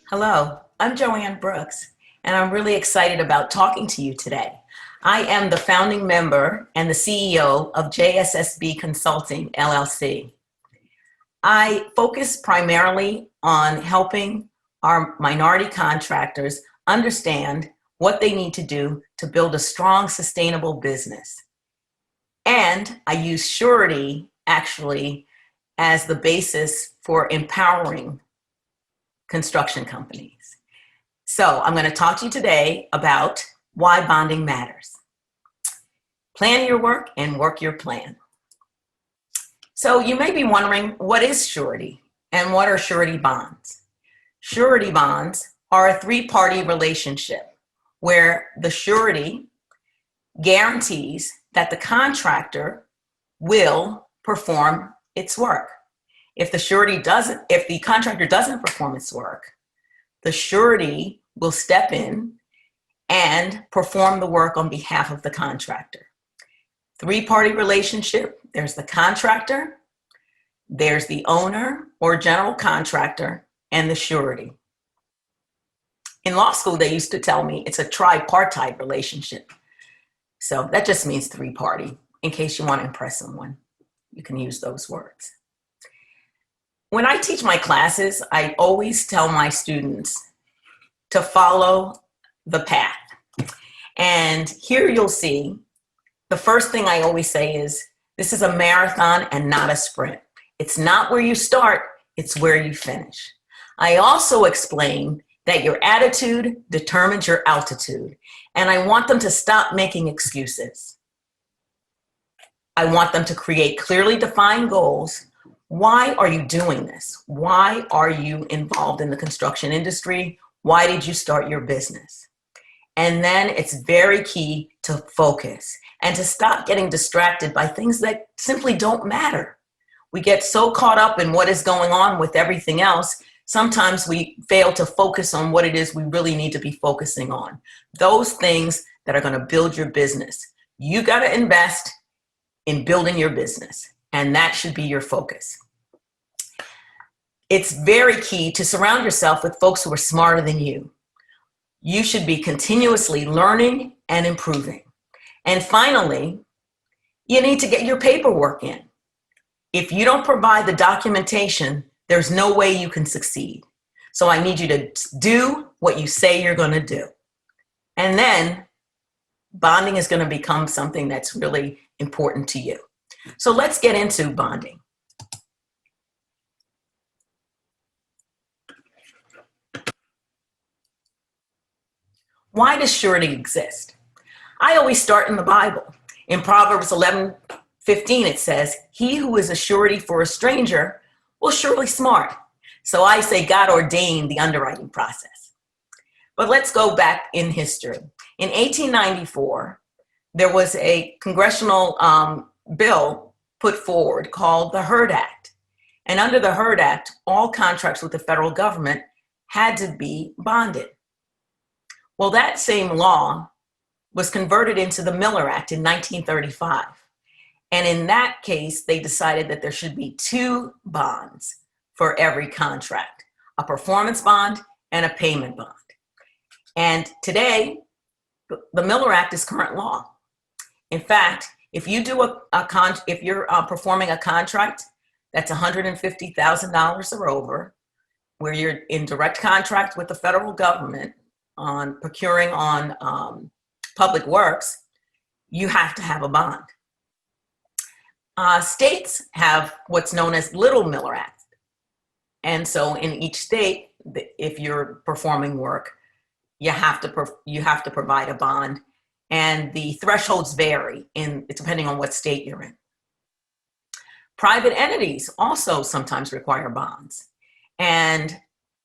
Hello, I'm Joanne Brooks, and I'm really excited about talking to you today. I am the founding member and the CEO of JSSB Consulting, LLC. I focus primarily on helping our minority contractors understand what they need to do to build a strong, sustainable business. And I use surety actually as the basis for empowering construction companies. So I'm going to talk to you today about why bonding matters. Plan your work and work your plan. So you may be wondering, what is surety and what are surety bonds? Surety bonds are a three-party relationship where the surety guarantees that the contractor will perform its work. If the contractor doesn't perform its work, the surety will step in and perform the work on behalf of the contractor. Three-party relationship, there's the contractor, there's the owner or general contractor, and the surety. In law school, they used to tell me it's a tripartite relationship. So that just means three-party. In case you want to impress someone, you can use those words. When I teach my classes, I always tell my students to follow the path. And here you'll see, the first thing I always say is, this is a marathon and not a sprint. It's not where you start, it's where you finish. I also explain that your attitude determines your altitude, and I want them to stop making excuses. I want them to create clearly defined goals. Why are you doing this? Why are you involved in the construction industry? Why did you start your business? And then it's very key to focus and to stop getting distracted by things that simply don't matter. We get so caught up in what is going on with everything else, sometimes we fail to focus on what it is we really need to be focusing on. Those things that are going to build your business. You got to invest in building your business. And that should be your focus. It's very key to surround yourself with folks who are smarter than you. You should be continuously learning and improving. And finally, you need to get your paperwork in. If you don't provide the documentation, there's no way you can succeed. So I need you to do what you say you're going to do. And then bonding is going to become something that's really important to you. So let's get into bonding. Why does surety exist? I always start in the Bible. In Proverbs 11:15, it says, "He who is a surety for a stranger will surely smart." So I say God ordained the underwriting process. But let's go back in history. In 1894, there was a congressional bill put forward called the Hurd Act. And under the Hurd Act, all contracts with the federal government had to be bonded. Well, that same law was converted into the Miller Act in 1935. And in that case, they decided that there should be two bonds for every contract, a performance bond and a payment bond. And today, the Miller Act is current law. In fact, if you do if you're performing a contract that's $150,000 or over, where you're in direct contract with the federal government on procuring on public works, you have to have a bond. States have what's known as Little Miller Act. And so in each state, if you're performing work, you have to provide a bond. And the thresholds vary depending on what state you're in. Private entities also sometimes require bonds. And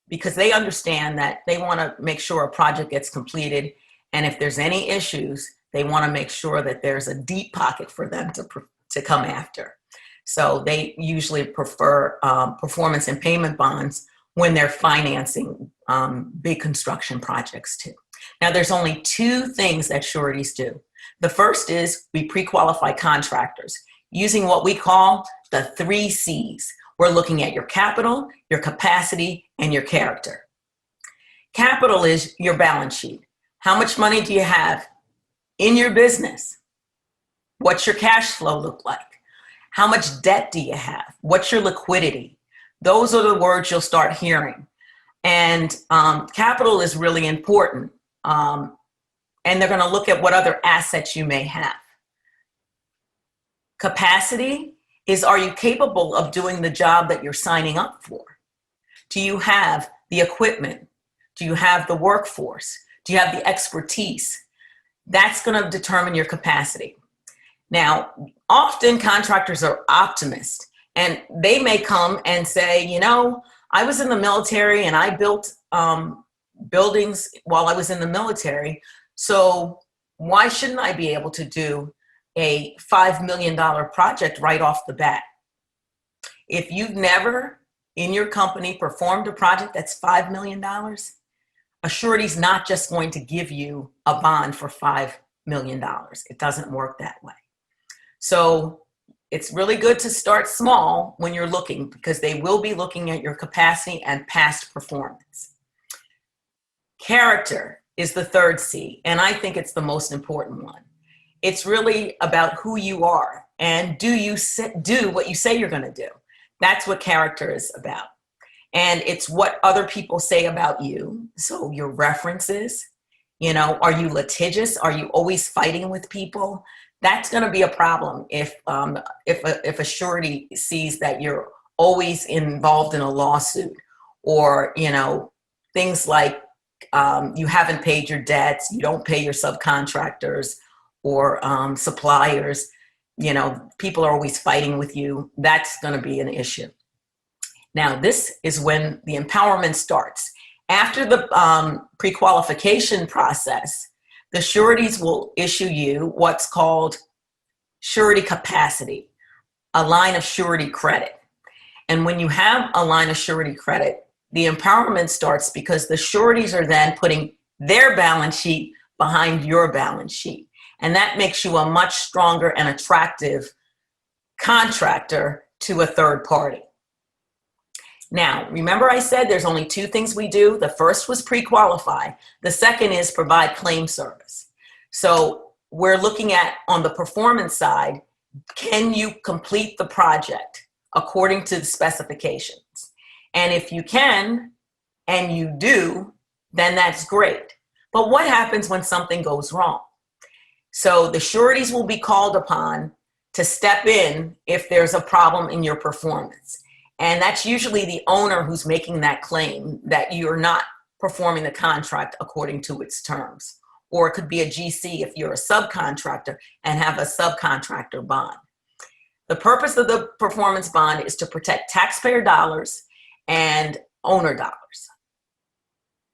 because they understand that they want to make sure a project gets completed, and if there's any issues, they want to make sure that there's a deep pocket for them to come after. So they usually prefer performance and payment bonds when they're financing big construction projects too. Now, there's only two things that sureties do. The first is we pre-qualify contractors using what we call the 3 C's. We're looking at your capital, your capacity, and your character. Capital is your balance sheet. How much money do you have in your business? What's your cash flow look like? How much debt do you have? What's your liquidity? Those are the words you'll start hearing. And capital is really important. And they're going to look at what other assets you may have. Capacity is, are you capable of doing the job that you're signing up for? Do you have the equipment? Do you have the workforce? Do you have the expertise? That's going to determine your capacity. Now, often contractors are optimists, and they may come and say, you know, I was in the military and I built buildings while I was in the military, so why shouldn't I be able to do a $5 million project right off the bat? If you've never in your company performed a project that's $5 million, a surety is not just going to give you a bond for $5 million. It doesn't work that way. So it's really good to start small when you're looking, because they will be looking at your capacity and past performance. Character is the third C, and I think it's the most important one. It's really about who you are, and do what you say you're going to do. That's what character is about. And it's what other people say about you. So your references, you know, are you litigious? Are you always fighting with people? That's going to be a problem if a surety sees that you're always involved in a lawsuit, or, you know, things like you haven't paid your debts, you don't pay your subcontractors or suppliers, you know, people are always fighting with you. That's going to be an issue. Now, this is when the empowerment starts. After the pre-qualification process, the sureties will issue you what's called surety capacity, a line of surety credit. And when you have a line of surety credit, the empowerment starts, because the sureties are then putting their balance sheet behind your balance sheet. And that makes you a much stronger and attractive contractor to a third party. Now, remember I said there's only two things we do. The first was pre-qualify. The second is provide claim service. So we're looking at, on the performance side, can you complete the project according to the specifications? And if you can, and you do, then that's great. But what happens when something goes wrong? So the sureties will be called upon to step in if there's a problem in your performance. And that's usually the owner who's making that claim that you're not performing the contract according to its terms. Or it could be a GC if you're a subcontractor and have a subcontractor bond. The purpose of the performance bond is to protect taxpayer dollars and owner dollars,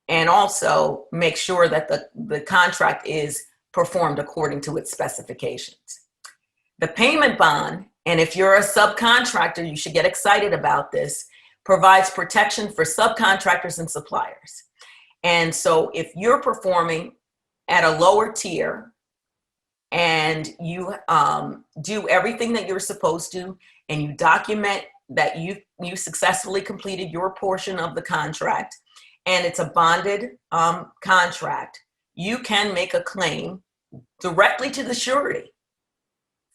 and also make sure that the contract is performed according to its specifications. The payment bond, and if you're a subcontractor, you should get excited about this, provides protection for subcontractors and suppliers. And so if you're performing at a lower tier and you do everything that you're supposed to, and you document that you successfully completed your portion of the contract, and it's a bonded contract, you can make a claim directly to the surety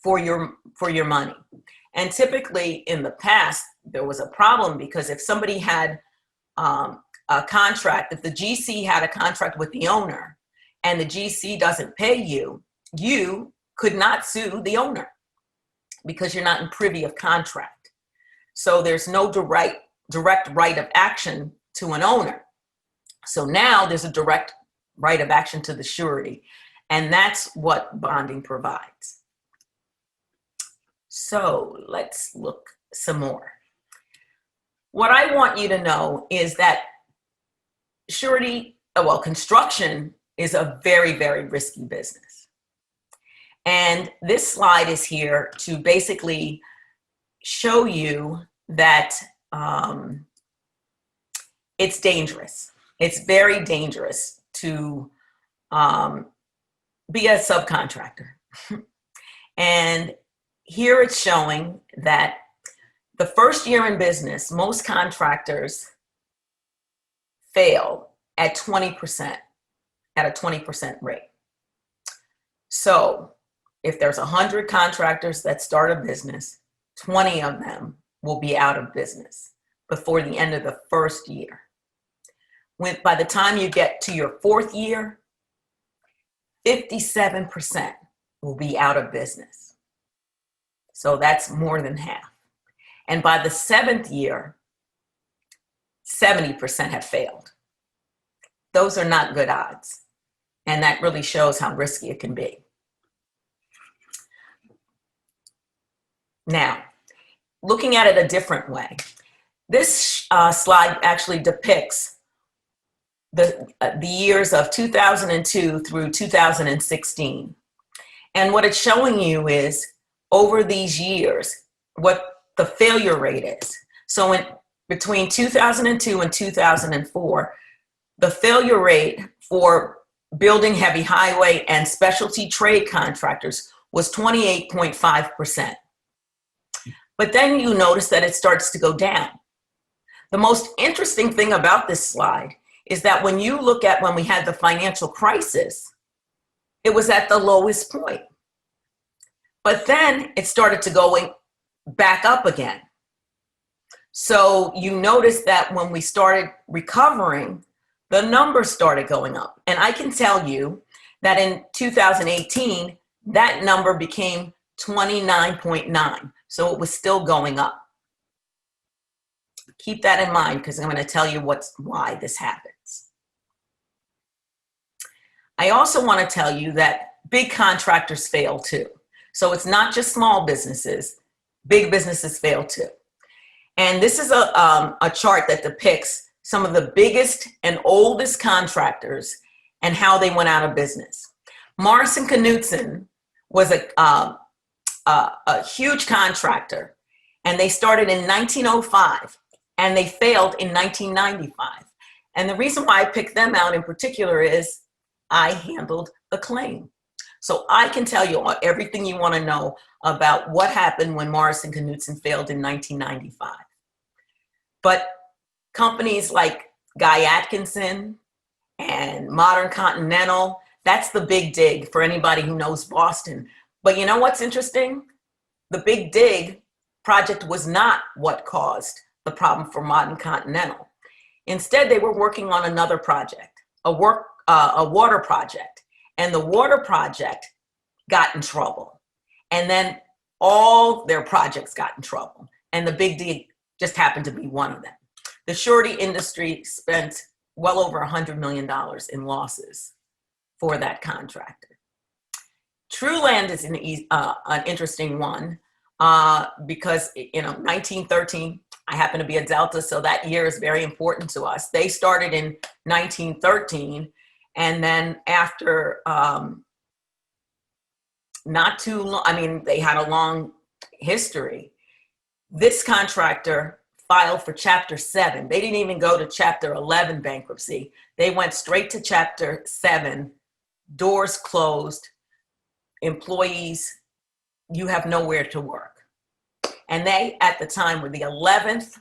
for your money. And typically in the past, there was a problem, because if somebody had a contract, if the GC had a contract with the owner and the GC doesn't pay you, you could not sue the owner because you're not in privy of contract. So there's no direct right of action to an owner. So now there's a direct right of action to the surety, and that's what bonding provides. So let's look some more. What I want you to know is that construction is a very, very risky business. And this slide is here to basically show you that it's dangerous. It's very dangerous to be a subcontractor. And here it's showing that the first year in business, most contractors fail at 20%, at a 20% rate. So if there's 100 contractors that start a business, 20 of them will be out of business before the end of the first year. By the time you get to your fourth year, 57% will be out of business. So that's more than half. And by the seventh year, 70% have failed. Those are not good odds. And that really shows how risky it can be. Now, looking at it a different way, this slide actually depicts the years of 2002 through 2016. And what it's showing you is, over these years, what the failure rate is. So between 2002 and 2004, the failure rate for building heavy highway and specialty trade contractors was 28.5%. But then you notice that it starts to go down. The most interesting thing about this slide is that when you look at when we had the financial crisis, it was at the lowest point. But then it started to going back up again. So you notice that when we started recovering, the numbers started going up. And I can tell you that in 2018, that number became 29.9. So it was still going up. Keep that in mind, because I'm going to tell you why this happens. I also want to tell you that big contractors fail too. So it's not just small businesses, big businesses fail too. And this is a chart that depicts some of the biggest and oldest contractors and how they went out of business. Morrison Knudsen was a huge contractor, and they started in 1905 and they failed in 1995. And the reason why I picked them out in particular is I handled the claim. So I can tell you everything you want to know about what happened when Morrison Knudsen failed in 1995. But companies like Guy Atkinson and Modern Continental, that's the big dig for anybody who knows Boston. But you know what's interesting? The big dig project was not what caused the problem for Modern Continental. Instead, they were working on another project, a water project. And the water project got in trouble. And then all their projects got in trouble. And the big dig just happened to be one of them. The surety industry spent well over $100 million in losses for that contractor. Truland is an interesting one because, 1913, I happen to be a Delta, so that year is very important to us. They started in 1913, and then after not too long, they had a long history. This contractor filed for Chapter 7. They didn't even go to Chapter 11 bankruptcy. They went straight to Chapter 7. Doors closed. Employees, you have nowhere to work. And they, at the time, were the 10th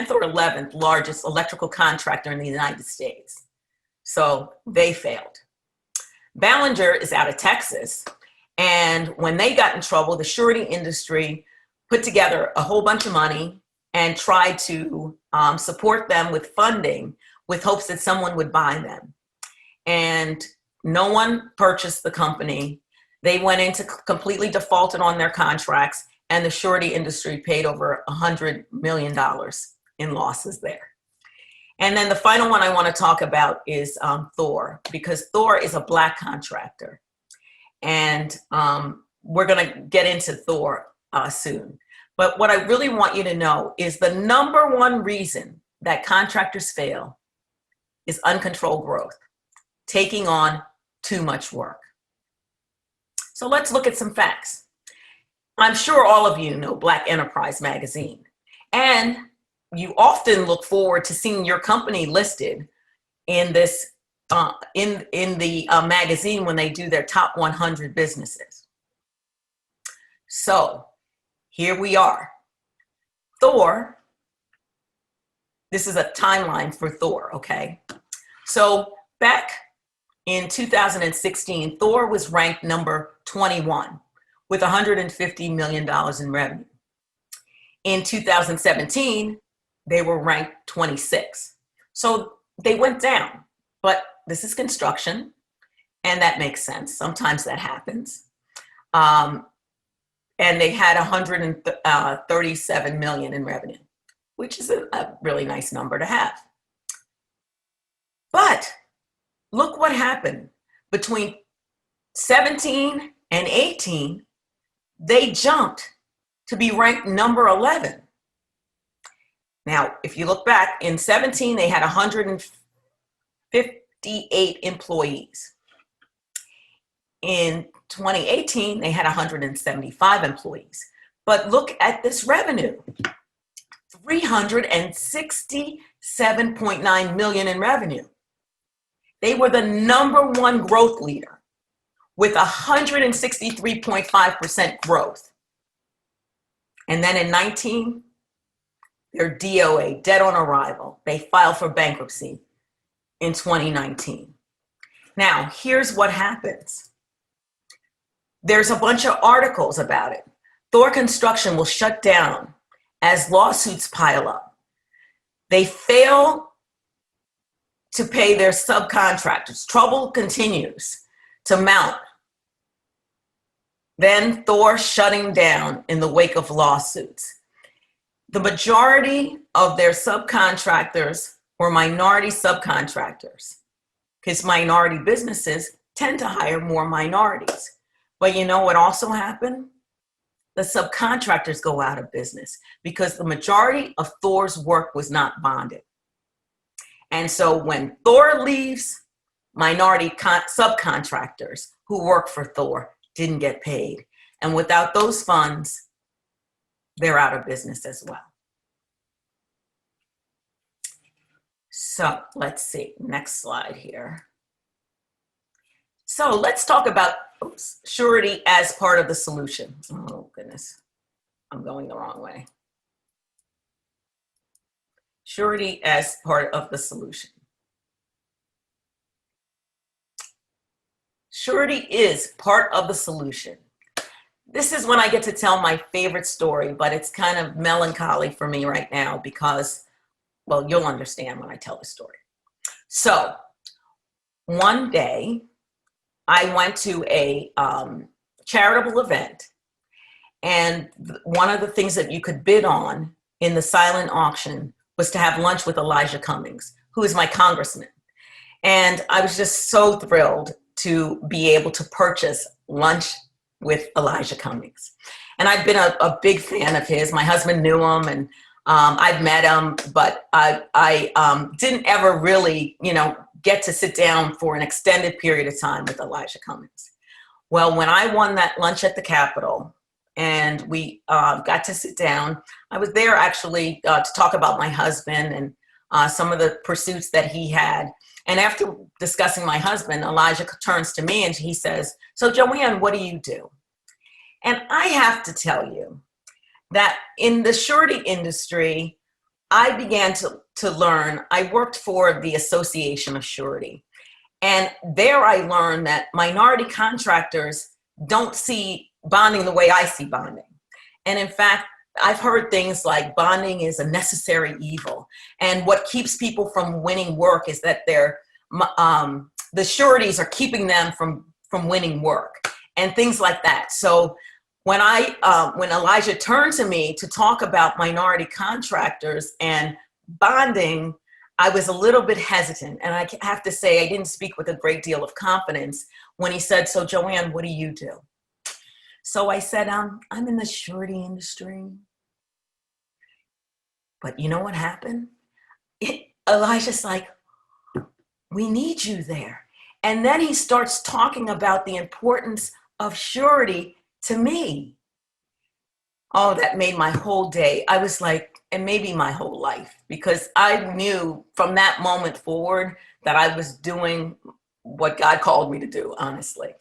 or 11th largest electrical contractor in the United States. So they failed. Ballinger is out of Texas. And when they got in trouble, the surety industry put together a whole bunch of money and tried to support them with funding with hopes that someone would buy them. And no one purchased the company. They went into completely defaulted on their contracts, and the surety industry paid over $100 million in losses there. And then the final one I want to talk about is Thor, because Thor is a Black contractor. And we're going to get into Thor soon. But what I really want you to know is the number one reason that contractors fail is uncontrolled growth, taking on too much work. So let's look at some facts. I'm sure all of you know Black Enterprise magazine, and you often look forward to seeing your company listed in this in the magazine when they do their top 100 businesses. So here we are. Thor, this is a timeline for Thor, okay? So back in 2016, Thor was ranked number 21 with $150 million in revenue. In 2017, they were ranked 26. So they went down, but this is construction, and that makes sense. Sometimes that happens. And they had 137 million in revenue, which is a really nice number to have. But look what happened between 17 and 18, they jumped to be ranked number 11. Now, if you look back in 17, they had 158 employees. In 2018, they had 175 employees. But look at this revenue, 367.9 million in revenue. They were the number one growth leader with 163.5% growth. And then in 19, their DOA, dead on arrival, they filed for bankruptcy in 2019. Now, here's what happens. There's a bunch of articles about it. Thor Construction will shut down as lawsuits pile up. They fail to pay their subcontractors. Trouble continues to mount. Then Thor shutting down in the wake of lawsuits. The majority of their subcontractors were minority subcontractors, because minority businesses tend to hire more minorities. But you know what also happened? The subcontractors go out of business because the majority of Thor's work was not bonded. And so when Thor leaves, minority subcontractors who work for Thor didn't get paid. And without those funds, they're out of business as well. So let's see, next slide here. So let's talk about surety as part of the solution. Oh goodness, I'm going the wrong way. Surety as part of the solution. Surety is part of the solution. This is when I get to tell my favorite story, but it's kind of melancholy for me right now because, well, you'll understand when I tell the story. So one day I went to a charitable event, and one of the things that you could bid on in the silent auction was to have lunch with Elijah Cummings, who is my congressman. And I was just so thrilled to be able to purchase lunch with Elijah Cummings. And I've been a big fan of his. My husband knew him, and I've met him, but I didn't ever really, get to sit down for an extended period of time with Elijah Cummings. Well, when I won that lunch at the Capitol and we got to sit down, I was there actually to talk about my husband and some of the pursuits that he had. And after discussing my husband, Elijah turns to me and he says, "So Joanne, what do you do?" And I have to tell you that in the surety industry, I began to learn. I worked for the Association of Surety. And there I learned that minority contractors don't see bonding the way I see bonding. And in fact, I've heard things like bonding is a necessary evil. And what keeps people from winning work is that the sureties are keeping them from winning work and things like that. So when Elijah turned to me to talk about minority contractors and bonding, I was a little bit hesitant. And I have to say, I didn't speak with a great deal of confidence when he said, "So Joanne, what do you do?" So I said, I'm in the surety industry. But you know what happened? Elijah's like, "We need you there." And then he starts talking about the importance of surety to me. Oh, that made my whole day. I was like, and maybe my whole life, because I knew from that moment forward that I was doing what God called me to do, honestly.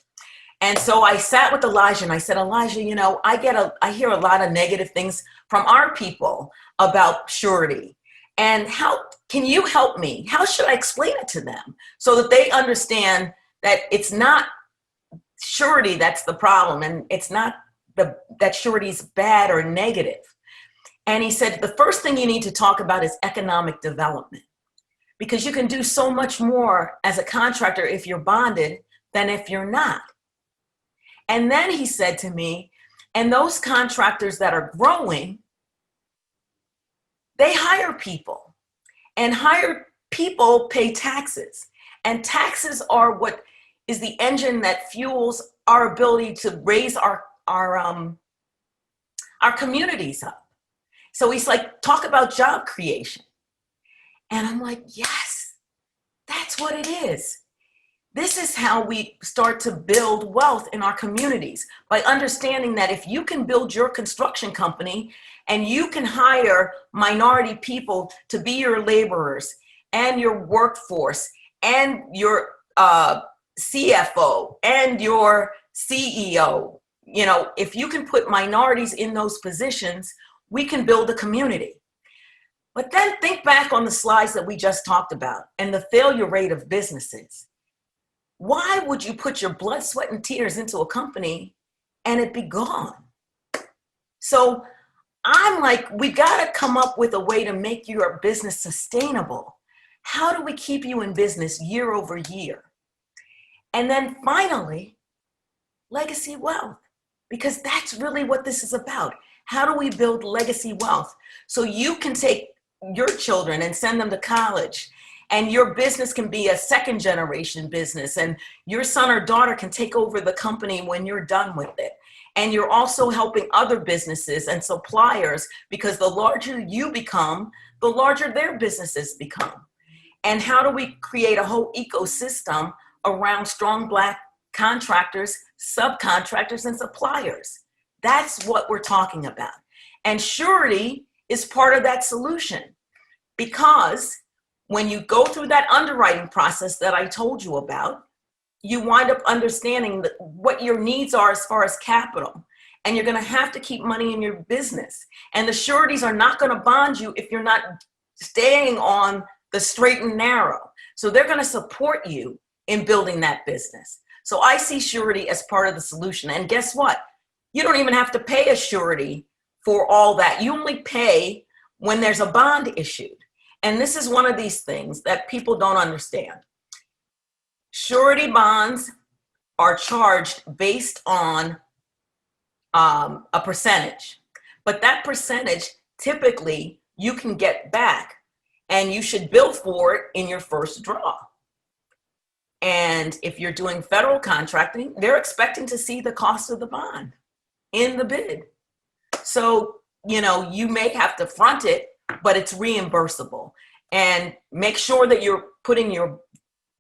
And so I sat with Elijah and I said, "Elijah, I hear a lot of negative things from our people about surety. And how can you help me? How should I explain it to them so that they understand that it's not surety that's the problem, and it's not that surety's bad or negative. And he said, the first thing you need to talk about is economic development, because you can do so much more as a contractor if you're bonded than if you're not. And then he said to me, and those contractors that are growing, they hire people, and hired people pay taxes. And taxes are what is the engine that fuels our ability to raise our communities up. So he's like, talk about job creation. And I'm like, yes, that's what it is. This is how we start to build wealth in our communities, by understanding that if you can build your construction company and you can hire minority people to be your laborers and your workforce and your CFO and your CEO, you know, if you can put minorities in those positions, we can build a community. But then think back on the slides that we just talked about and the failure rate of businesses. Why would you put your blood, sweat, and tears into a company and it be gone? So I'm like, we got to come up with a way to make your business sustainable. How do we keep you in business year over year? And then finally, legacy wealth, because that's really what this is about. How do we build legacy wealth so you can take your children and send them to college, and your business can be a second generation business, and your son or daughter can take over the company when you're done with it. And you're also helping other businesses and suppliers, because the larger you become, the larger their businesses become. And how do we create a whole ecosystem around strong Black contractors, subcontractors, and suppliers? That's what we're talking about. And surety is part of that solution, because when you go through that underwriting process that I told you about, you wind up understanding what your needs are as far as capital. And you're going to have to keep money in your business. And the sureties are not going to bond you if you're not staying on the straight and narrow. So they're going to support you in building that business. So I see surety as part of the solution. And guess what? You don't even have to pay a surety for all that. You only pay when there's a bond issued. And this is one of these things that people don't understand. Surety bonds are charged based on a percentage, but that percentage typically you can get back, and you should bill for it in your first draw. And if you're doing federal contracting, they're expecting to see the cost of the bond in the bid. So, you know, you may have to front it, but it's reimbursable. And make sure that you're putting your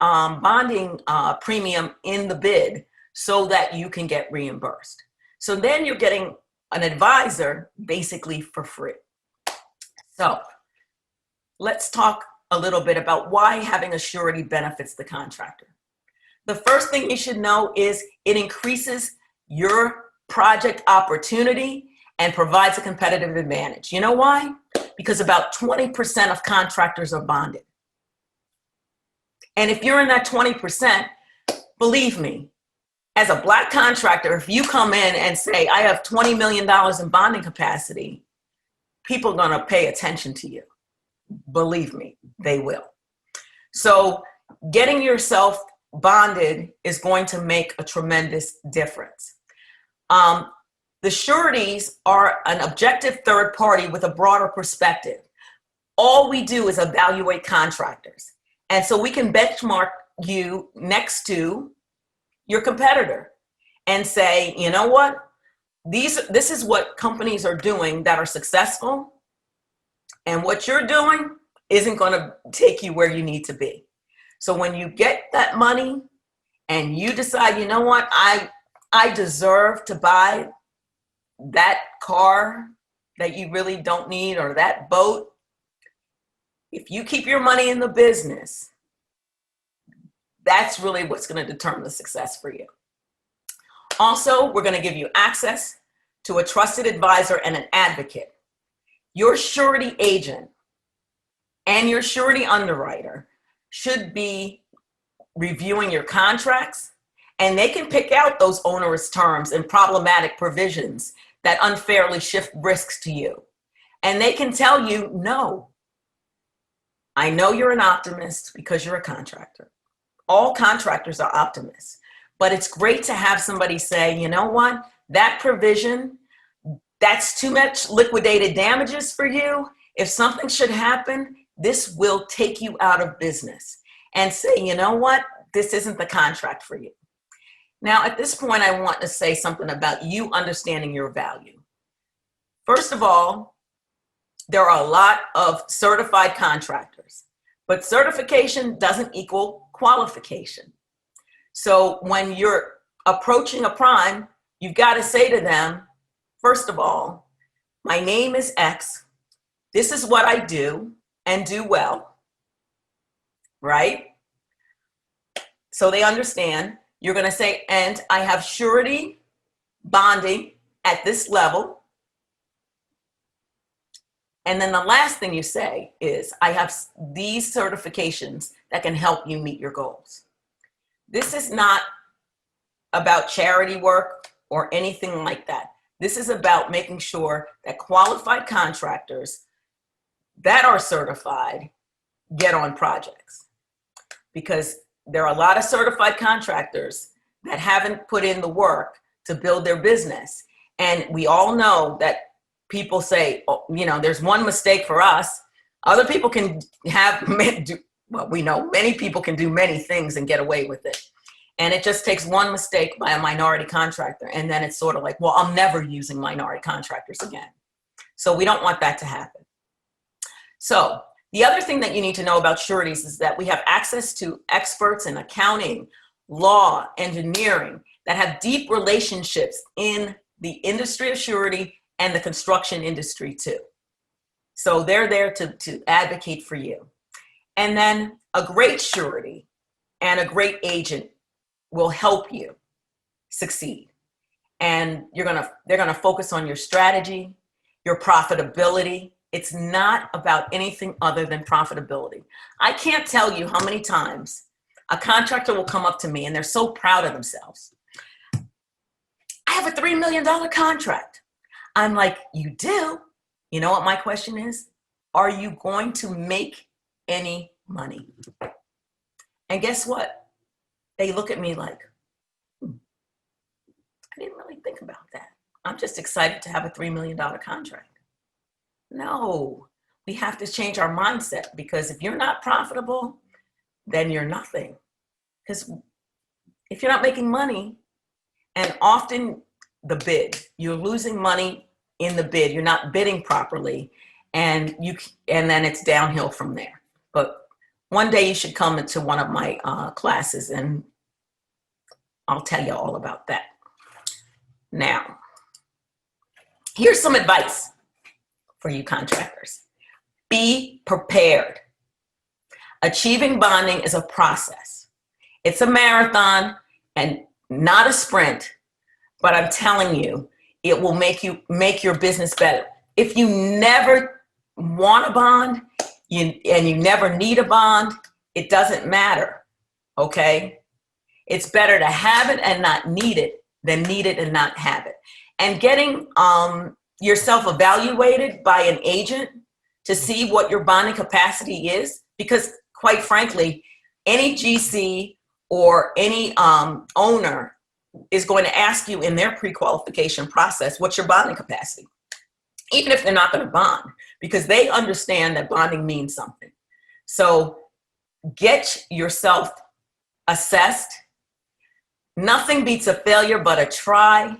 bonding premium in the bid so that you can get reimbursed. So then you're getting an advisor basically for free. So let's talk a little bit about why having a surety benefits the contractor. The first thing you should know is it increases your project opportunity and provides a competitive advantage. You know why? Because about 20% of contractors are bonded. And if you're in that 20%, believe me, as a Black contractor, if you come in and say, I have $20 million in bonding capacity, people are gonna pay attention to you. Believe me, they will. So getting yourself bonded is going to make a tremendous difference. The sureties are an objective third party with a broader perspective. All we do is evaluate contractors. And so we can benchmark you next to your competitor and say, you know what? This is what companies are doing that are successful. And what you're doing isn't going to take you where you need to be. So when you get that money and you decide, you know what, I deserve to buy that car that you really don't need, or that boat, if you keep your money in the business, that's really what's going to determine the success for you. Also, we're going to give you access to a trusted advisor and an advocate. Your surety agent and your surety underwriter should be reviewing your contracts, and they can pick out those onerous terms and problematic provisions that unfairly shift risks to you. And they can tell you, no, I know you're an optimist because you're a contractor. All contractors are optimists, but it's great to have somebody say, you know what, that provision, that's too much liquidated damages for you. If something should happen, this will take you out of business. And say, you know what, this isn't the contract for you. Now, at this point, I want to say something about you understanding your value. First of all, there are a lot of certified contractors, but certification doesn't equal qualification. So when you're approaching a prime, you've got to say to them, first of all, my name is X. This is what I do and do well, right? So they understand. You're going to say, and I have surety bonding at this level. And then the last thing you say is, I have these certifications that can help you meet your goals. This is not about charity work or anything like that. This is about making sure that qualified contractors that are certified get on projects. Because there are a lot of certified contractors that haven't put in the work to build their business. And we all know that people say, oh, you know, there's one mistake for us. Other people can have, well, we know many people can do many things and get away with it. And it just takes one mistake by a minority contractor. And then it's sort of like, well, I'm never using minority contractors again. So we don't want that to happen. So the other thing that you need to know about sureties is that we have access to experts in accounting, law, engineering that have deep relationships in the industry of surety and the construction industry too. So they're there to advocate for you. And then a great surety and a great agent will help you succeed. And they're gonna focus on your strategy, your profitability. It's not about anything other than profitability. I can't tell you how many times a contractor will come up to me and they're so proud of themselves. I have a $3 million contract. I'm like, you do? You know what my question is? Are you going to make any money? And guess what? They look at me like, I didn't really think about that. I'm just excited to have a $3 million contract. No, we have to change our mindset, because if you're not profitable, then you're nothing. Because if you're not making money, and often the bid, you're losing money in the bid, you're not bidding properly, and then it's downhill from there. But one day you should come into one of my classes and I'll tell you all about that. Now, here's some advice for you contractors. Be prepared. Achieving bonding is a process. It's a marathon and not a sprint, but I'm telling you, it will make your business better. If you never want a bond and you never need a bond, it doesn't matter, okay? It's better to have it and not need it than need it and not have it. And getting yourself evaluated by an agent to see what your bonding capacity is, because quite frankly, any GC or any owner is going to ask you in their pre-qualification process, what's your bonding capacity? Even if they're not going to bond, because they understand that bonding means something. So get yourself assessed. Nothing beats a failure but a try.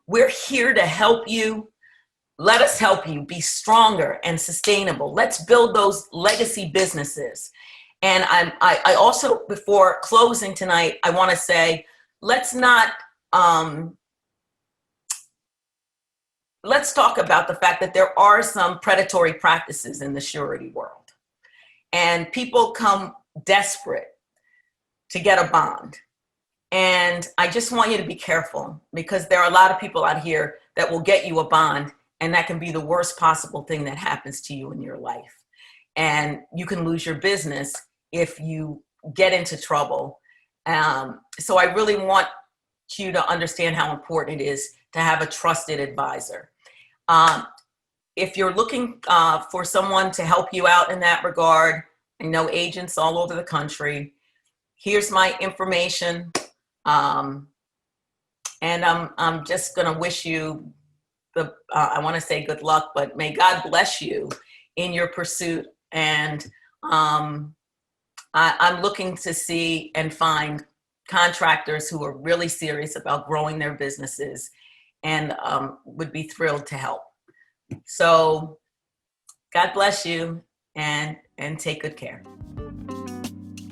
We're here to help you. Let us help you be stronger and sustainable. Let's build those legacy businesses. And I also, before closing tonight, I want to say, let's talk about the fact that there are some predatory practices in the surety world. And people come desperate to get a bond. And I just want you to be careful, because there are a lot of people out here that will get you a bond, and that can be the worst possible thing that happens to you in your life. and you can lose your business if you get into trouble. So I really want you to understand how important it is to have a trusted advisor. If you're looking for someone to help you out in that regard, I know agents all over the country. Here's my information. And I'm just gonna wish you I wanna say good luck, but may God bless you in your pursuit. And I'm looking to see and find contractors who are really serious about growing their businesses and would be thrilled to help. So God bless you, and take good care.